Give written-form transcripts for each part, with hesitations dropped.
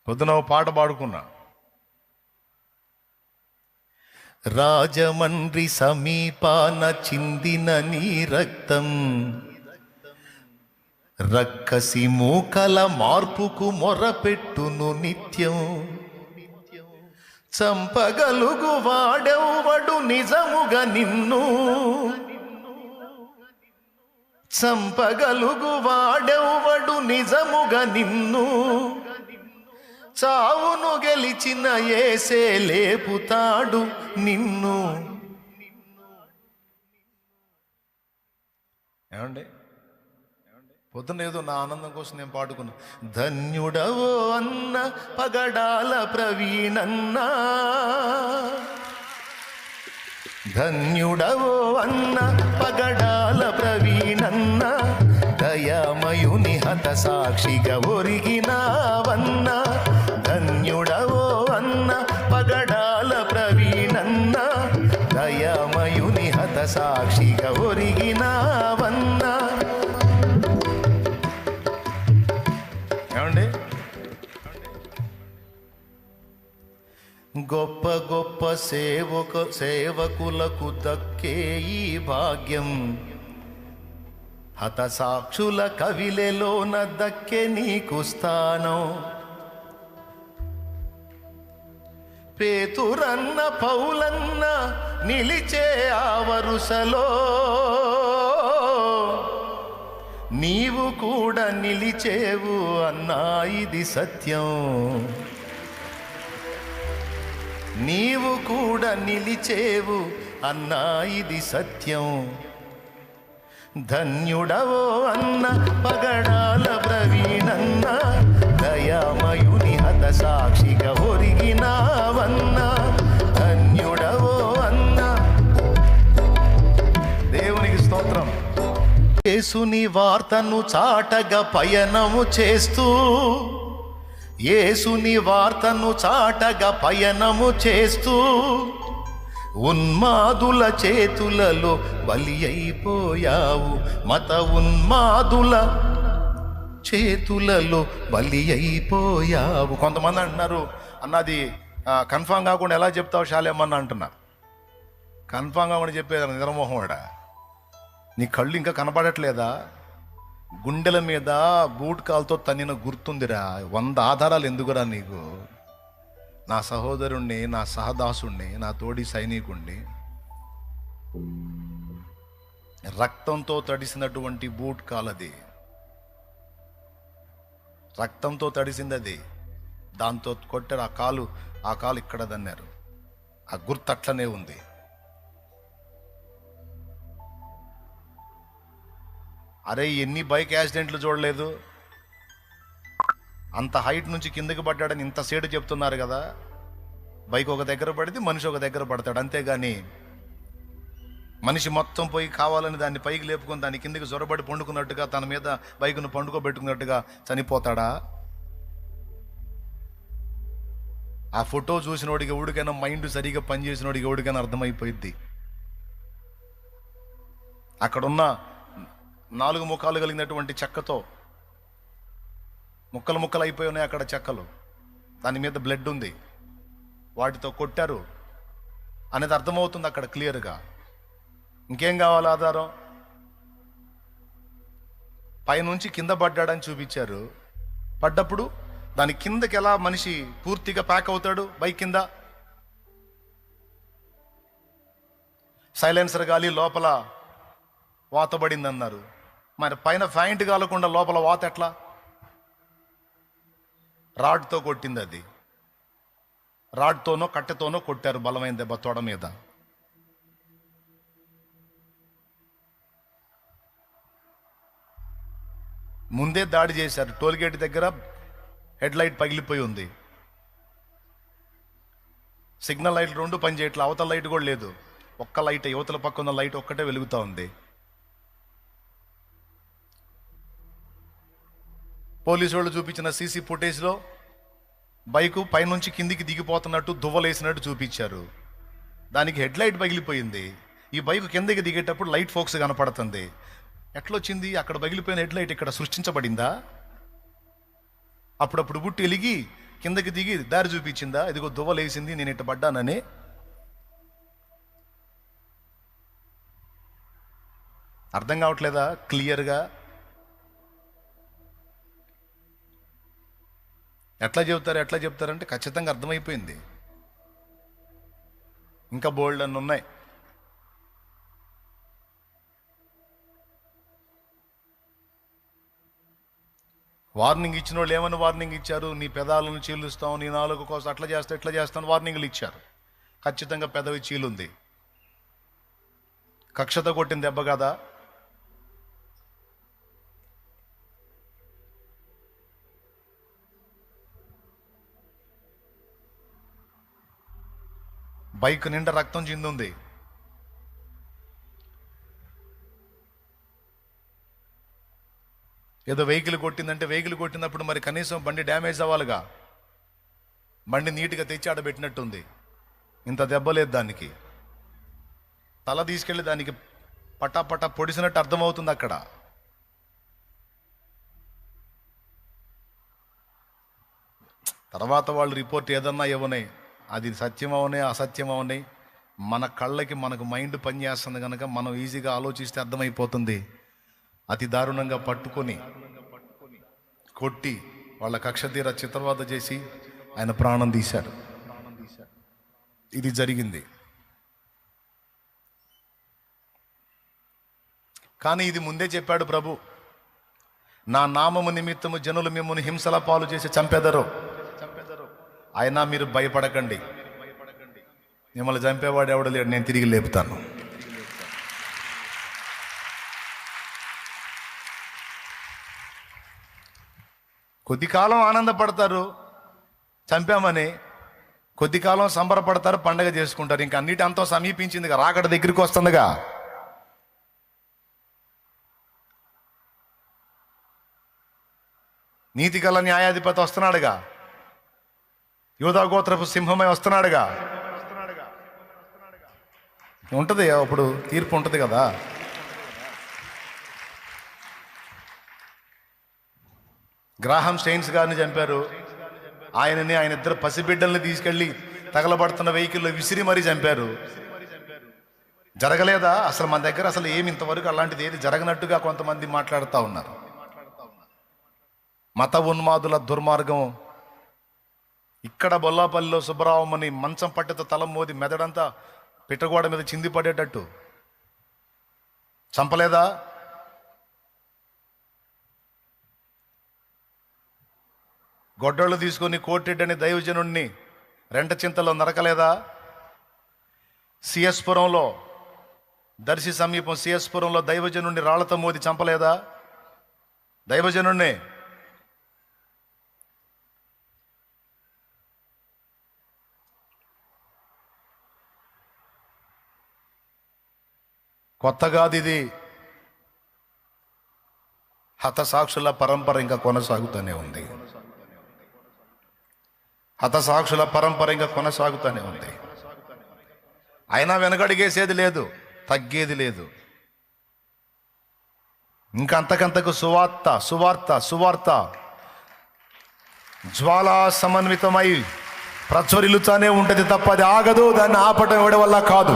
పొద్దున ఓ పాట పాడుకున్నా. రాజమండ్రి సమీపాన చిందిన నీ రక్తం రక్కసి మూకల మార్పుకు మొరపెట్టును నిత్యం. చంపగలుగు వాడెవ్వడు నిజముగా నిన్ను, చంపగలుగు వాడెవ్వడు నిజముగా నిన్ను. చావును గెలిచిన యేసే లేపుతాడు నిన్ను. ఏమండి, పొద్దున్న ఏదో నా ఆనందం కోసం నేను పాడుకున్నా. ధన్యుడవో అన్న పగడాల ప్రవీణన్న, ధన్యుడవో అన్న పగడాల ప్రవీణన్న, దయామయుని హత సాక్షిగా ఒరిగినావన్న. ధన్యుడవో అన్న పగడాల ప్రవీణన్న, దయామయుని హత సాక్షిగా ఒరిగినావన్న. ఏమండి, గొప్ప గొప్ప సేవకులకు దక్కే ఈ భాగ్యం, హతసాక్షుల కవిలెలోన దక్కే నీకు స్థానం. పేతురన్న పౌలన్న నిలిచే ఆ వరుసలో, నీవు కూడా నిలిచేవు అన్నా ఇది సత్యం. నీవు కూడా నిలిచేవు అన్నా ఇది సత్యం. ధన్యుడవో అన్న పగడాల ప్రవీణన్న, దయామయుని హత సాక్షిగా ఒరిగినావన్న. ధన్యుడవో అన్న. దేవునికి స్తోత్రం. యేసుని వార్తను చాటగా పయనము చేస్తూ, యేసుని వార్తను చాటగా పయనము చేస్తూ, ఉన్మాదుల చేతులలో బలి అయిపోయావు. మత ఉన్మాదుల చేతులలో బలి అయిపోయావు. కొంతమంది అంటున్నారు, అన్నది కన్ఫామ్ కాకుండా ఎలా చెప్తావు శాలేమన్న అంటున్నారు. కన్ఫామ్ కాకుండా చెప్పేది నిద్రమోహముడా, నీ కళ్ళు ఇంకా కనపడట్లేదా? గుండెల మీద బూట్ కాల్తో తన్నిన గుర్తుందిరా. 100 ఆధారాలు ఎందుకురా నీకు? నా సహోదరుణ్ణి, నా సహదాసుణ్ణి, నా తోడి సైనికుణ్ణి రక్తంతో తడిసినటువంటి బూట్ కాలది, రక్తంతో తడిసింది అది. దాంతో కొట్టారు. ఆ కాలు ఇక్కడ దన్నారు. ఆ గుర్తు అట్లనే ఉంది. అరే, ఎన్ని బైక్ యాక్సిడెంట్లు చూడలేదు? అంత హైట్ నుంచి కిందకి పడ్డాడని ఇంత సేటు చెప్తున్నారు కదా. బైక్ ఒక దగ్గర పడితే మనిషి ఒక దగ్గర పడతాడు, అంతేగాని మనిషి మొత్తం పోయి కావాలని దాన్ని పైకి లేపుకొని దాని కిందకి జొరబడి పండుకున్నట్టుగా, తన మీద బైక్ను పండుకోబెట్టుకున్నట్టుగా చనిపోతాడా? ఆ ఫోటో చూసినోడికి ఎవడికైనా, మైండ్ సరిగా పనిచేసినోడికి ఎవడికైనా అర్థమైపోయింది. అక్కడున్న 4 ముఖాలు కలిగినటువంటి చెక్కతో ముక్కలు ముక్కలు అయిపోయి ఉన్నాయి. అక్కడ చెక్కలు, దాని మీద బ్లడ్ ఉంది, వాటితో కొట్టారు అనేది అర్థమవుతుంది అక్కడ క్లియర్గా. ఇంకేం కావాలి ఆధారం? పైనుంచి కింద పడ్డాడని చూపించారు. పడ్డప్పుడు దాని కిందకి ఎలా మనిషి పూర్తిగా ప్యాక్ అవుతాడు? బైక్ కింద సైలెన్సర్ గాలి లోపల వాతబడింది అన్నారు. మరి పైన ఫ్యాంట్ కాలకుండా లోపల వాత ఎట్లా? రాడ్తో కొట్టింది అది. రాడ్తోనో కట్టెతోనో కొట్టారు, బలమైన దెబ్బ తొడ మీద. ముందే దాడి చేశారు. టోల్గేట్ దగ్గర హెడ్ లైట్ పగిలిపోయి ఉంది. సిగ్నల్ లైట్లు 2 పనిచేయట్లేదు. అవతల లైట్ కూడా లేదు, ఒక్క లైట్, యువతల పక్క ఉన్న లైట్ ఒక్కటే వెలుగుతూ ఉంది. పోలీసు వాళ్ళు చూపించిన సీసీ ఫుటేజ్లో బైకు పైనుంచి కిందికి దిగిపోతున్నట్టు దువ్వలేసినట్టు చూపించారు. దానికి హెడ్ లైట్ పగిలిపోయింది. ఈ బైకు కిందకి దిగేటప్పుడు లైట్ ఫోక్స్ కనపడుతుంది. ఎట్లొచ్చింది? అక్కడ పగిలిపోయిన హెడ్ లైట్ ఇక్కడ సృష్టించబడిందా? అప్పుడప్పుడు బుట్టి వెలిగి కిందకి దిగి దారి చూపించిందా? ఇదిగో దువ్వలేసింది, నేను ఇట్ట పడ్డానని. అర్థం కావట్లేదా క్లియర్గా? ఎట్లా చెప్తారంటే ఖచ్చితంగా అర్థమైపోయింది. ఇంకా బోల్డ్ అన్ని ఉన్నాయి. వార్నింగ్ ఇచ్చిన వాళ్ళు ఏమని వార్నింగ్ ఇచ్చారు? నీ పెదాలను చీలుస్తాం, నీ నాలుగు కోసం అట్లా చేస్తా ఇట్లా చేస్తాను వార్నింగ్లు ఇచ్చారు. ఖచ్చితంగా పెదవి చీలుంది. కక్షతో కొట్టిన దెబ్బ కదా. బైక్ నిండా రక్తం చిందుంది. ఏదో వెహికల్ కొట్టిందంటే వెహికల్ కొట్టినప్పుడు మరి కనీసం బండి డ్యామేజ్ అవ్వాలిగా. బండి నీట్గా తెచ్చి ఆడబెట్టినట్టుంది. ఇంత దెబ్బ లేదు దానికి. తల తీసుకెళ్ళి దానికి పటాపటా పొడిసినట్టు అర్థమవుతుంది అక్కడ. తర్వాత వాళ్ళు రిపోర్ట్ ఏదన్నా ఇవ్వనే, అది సత్యం అవనే అసత్యం అవనే, మన కళ్ళకి మనకు మైండ్ పనిచేస్తుంది కనుక మనం ఈజీగా ఆలోచిస్తే అర్థమైపోతుంది. అతి దారుణంగా పట్టుకొని కొట్టి వాళ్ళ కక్ష తీర చిత్రవద చేసి ఆయన ప్రాణం తీశాడు. ఇది జరిగింది. కానీ ఇది ముందే చెప్పాడు ప్రభు, నా నామము నిమిత్తము జనులు మిమ్మల్ని హింసల పాలు చేసి చంపెదరు. అయినా మీరు భయపడకండి, మిమ్మల్ని చంపేవాడు ఎవడ లేడు, నేను తిరిగి లేపుతాను. కొద్ది కాలం ఆనందపడతారు చంపామని, కొద్ది కాలం సంబరపడతారు, పండగ చేసుకుంటారు. ఇంకా అన్నిటి అంతా సమీపించిందిగా, రాకడ దగ్గరికి వస్తుందిగా. నీతి గల న్యాయాధిపతి వస్తున్నాడుగా, యూదా గోత్రపు సింహమై వస్తున్నాడుగా. ఉంటుంది అప్పుడు తీర్పు ఉంటుంది కదా. గ్రాహం స్టెయిన్స్ గారిని చంపారు. ఆయన ఇద్దరు పసిబిడ్డల్ని తీసుకెళ్ళి తగలబడుతున్న వెహికల్లో విసిరి మరీ చంపారు. జరగలేదా? అసలు మన దగ్గర అసలు ఏమి ఇంతవరకు అలాంటిది ఏది జరగనట్టుగా కొంతమంది మాట్లాడుతూ ఉన్నారు. మత ఉన్మాదుల దుర్మార్గం. ఇక్కడ బొల్లాపల్లిలో సుబ్బరామని మంచం పట్టెతో తలం మోది మెదడంతా పిట్టగోడ మీద చింది పడేటట్టు చంపలేదా? గొడ్డళ్ళు తీసుకొని కోటిరెడ్డి అనే దైవజనుణ్ణి రెంట చింతలో నరకలేదా? సిఎస్పురంలో, దర్శి సమీపం సిఎస్పురంలో దైవజనుణ్ణి రాళ్లతో మోది చంపలేదా? దైవజనుణ్ణి. కొత్తగాది. హతసాక్షుల పరంపర ఇంకా కొనసాగుతూనే ఉంది. హతసాక్షుల పరంపర ఇంకా కొనసాగుతూనే ఉంది. అయినా వెనకడిగేసేది లేదు, తగ్గేది లేదు. ఇంకా అంతకంతకు సువార్త జ్వాలా సమన్వితమై ప్రజ్వరిల్లుతానే ఉంటుంది తప్ప అది ఆగదు. దాన్ని ఆపటం ఎవడి వల్ల కాదు.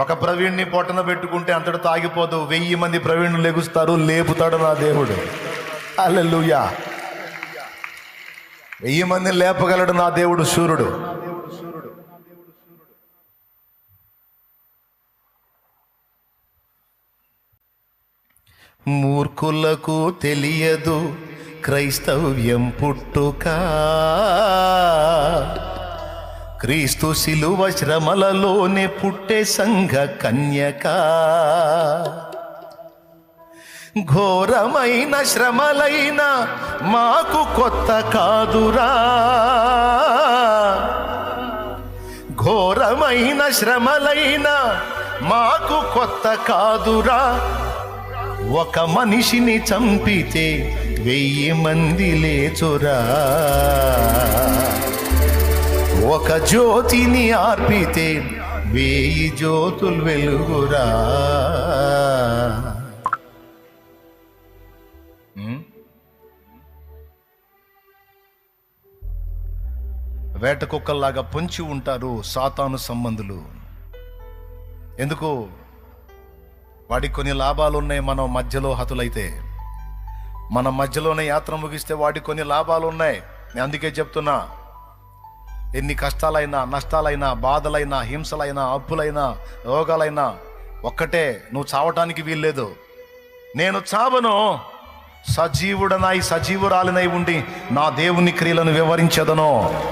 ఒక ప్రవీణ్ణి పొట్టన పెట్టుకుంటే అంతటితో ఆగిపోదు. 1000 మంది ప్రవీణులు లెగుస్తారు, లేపుతాడు నా దేవుడు. హల్లెలూయా. 1000 మందిని లేపగలడు నా దేవుడు శూరుడు. మూర్ఖులకు తెలియదు క్రైస్తవ్యం పుట్టుక, క్రీస్తు శిలువ శ్రమలలోనే పుట్టే సంఘ కన్యక. ఘోరమైన శ్రమలైన మాకు కొత్త కాదురా, ఘోరమైన శ్రమలైన మాకు కొత్త కాదురా. ఒక మనిషిని చంపితే 1000 మంది లేచురా, ఒక జ్యోతిని ఆర్పితే 1000 జ్యోతులు వెలుగురా. వేట కుక్కల్లాగా పొంచి ఉంటారు సాతాను సంబంధులు. ఎందుకు? వాడికి కొన్ని లాభాలు ఉన్నాయి. మనం మధ్యలో హతులైతే, మన మధ్యలోనే యాత్ర ముగిస్తే వాడికి కొన్ని లాభాలు ఉన్నాయి. నేను అందుకే చెప్తున్నా, ఎన్ని కష్టాలైనా, నష్టాలైనా, బాధలైనా, హింసలైనా, అప్పులైనా, రోగాలైనా ఒక్కటే, నువ్వు చావటానికి వీల్లేదు. నేను చావను, సజీవుడనై సజీవురాలినై ఉండి నా దేవుని క్రియలను వివరించదను.